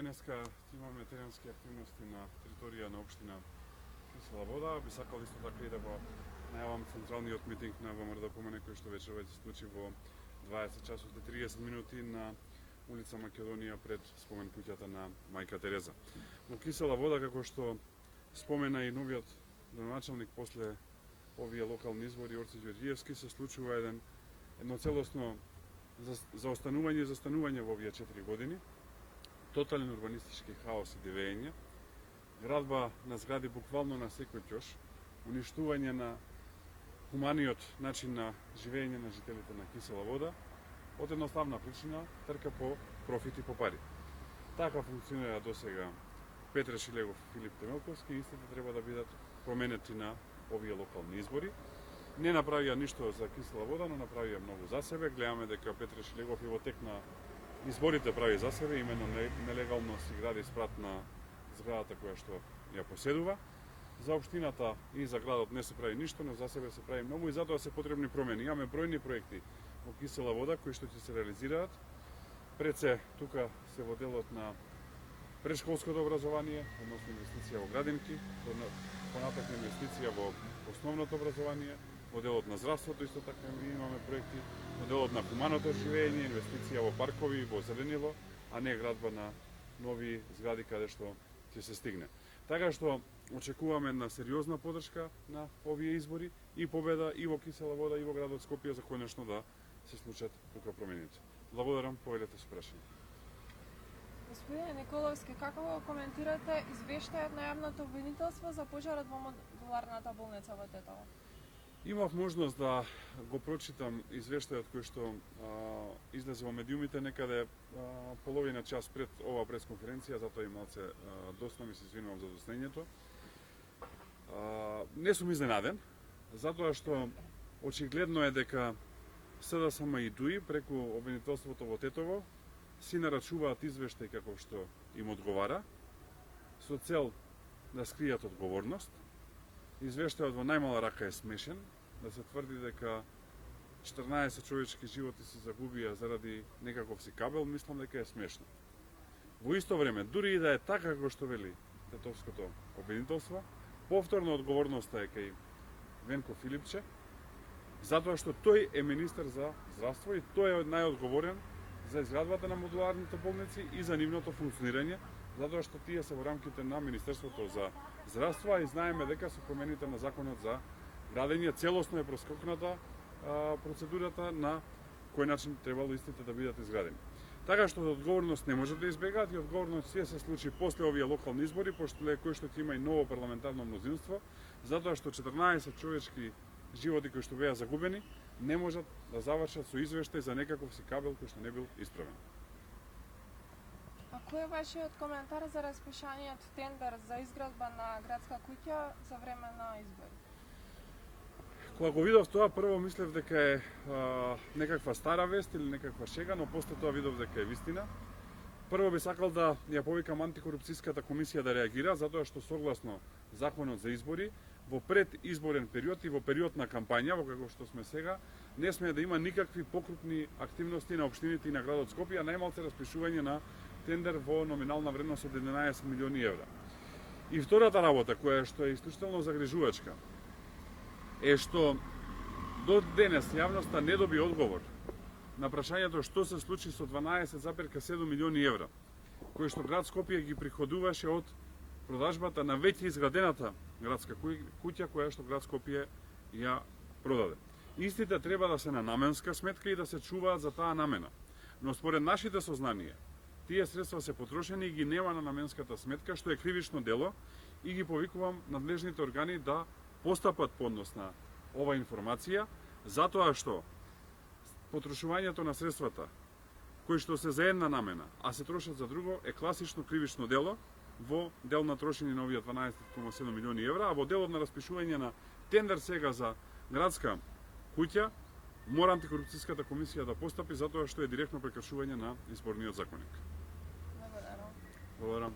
Денеска имаме теренски активности на територија на општина Кисела Вода. Би сакал исто така и да го најавам централниот митинг на ВМРО ДПМН кој што вечерва ќе се случи во 20 часот и 30 минути на улица Македонија пред спомен куќата на Мајка Тереза. Во Кисела Вода, како што спомена и новиот градоначалник после овие локални избори Орце Ѓорѓиевски, се случува едно целосно заостанување и застанување во овие 4 години. Тотален урбанистички хаос и дивење, градба на згради буквално на секој ќош, уништување на хуманиот начин на живење на жителите на Кисела Вода, од едноставна причина трка по профит и по пари. Така функционира досега Петре Шилегов и Филип Темелковски, и истите треба да бидат променети на овие локални избори. Не направија ништо за Кисела Вода, но направија многу за себе. Гледаме дека Петре Шилегов и во тек на изборите прави за себе, именно нелегално си гради спрат на зградата која што ја поседува. За општината и за градот не се прави ништо, но за себе се прави многу и затоа се потребни промени. Имаме бројни проекти во Кисела Вода кои што ќе се реализираат. Пред се тука се во делот на претшколското образование, односно инвестиција во градинки, понатака инвестиција во основното образование, во делот на здравството исто така имаме проекти, во делот на хуманото живење, инвестиција во паркови, во зеленило, а не градба на нови згради каде што ќе се стигне. Така што очекуваме една сериозна поддршка на овие избори и победа и во Кисела Вода и во градот Скопје за конечно да се случат тука промените. Благодарам, повелете со прашање. Господине Николовски, како го коментирате извештајот на јавното обвинителство за пожарот во модуларната болница во Тетово? Имав можност да го прочитам извештајот кој што излезе во медиумите некаде половина час пред оваа пресконференција, затоа и малце доста ми се извинувам за доснењето. Не сум изненаден, затоа што очигледно е дека СДСМ и ДУИ преку обвинителството во Тетово си нарачуваат извештај како што им одговара, со цел да скријат одговорност. Извештајот во најмала рака е смешен, да се тврди дека 14 човечки животи се загубија заради некаков си кабел, мислам дека е смешно. Во исто време, дури и да е така како што вели Тетовското обвинителство, повторно одговорноста е кај Венко Филипче, затоа што тој е министер за здравство и тој е најодговорен за изградбата на модуларните болници и за нивното функционирање, затоа што тие се во рамките на Министерството за здравство, и знаеме дека со промените на законот за градење целосно е проскокната процедурата на кој начин требало истите да бидат изградени. Така што одговорност не може да избегаат и одговорност се случи после овие локални избори, пошто кој што ќе има и ново парламентарно мнозинство, затоа што 14 човечки животи кои што беа загубени не можат да завршат со извештај за некаков си кабел кој што не бил исправен. А кој е вашиот коментар за распишаниот тендер за изградба на градска куќа за време на избори? Кога го видов тоа, прво мислев дека е некаква стара вест или некаква шега, но после тоа видов дека е вистина. Прво би сакал да ја повикам антикорупцијската комисија да реагира, затоа што согласно законот за избори, во предизборен период и во период на кампања, во како што сме сега, не сме да има никакви покрупни активности на општините и на градот Скопје, а најмалце распишување на тендер во номинална вредност од 11 милиони евра. И втората работа, која што е исклучително загрижувачка, е што до денес јавноста не доби одговор на прашањето што се случи со 12,7 милиони евра, кои што град Скопје ги приходуваше од продажбата на веќе изградената градска куќа која што град Скопје ја продаде. Истите треба да се на наменска сметка и да се чуваат за таа намена. Но според нашите сознанија, тие средства се потрошени и ги нема на наменската сметка, што е кривично дело, и ги повикувам надлежните органи да постапат по однос на ова информација, затоа што потрошувањето на средствата кои што се за една намена, а се трошат за друго, е класично кривично дело во дел на трошење на овие 12,7 милиони евра, а во делот на распишување на тендер сега за градска куќа, мора антикорупцијската комисија да постапи затоа што е директно прекршување на изборниот законник. Благодарам. Благодарам.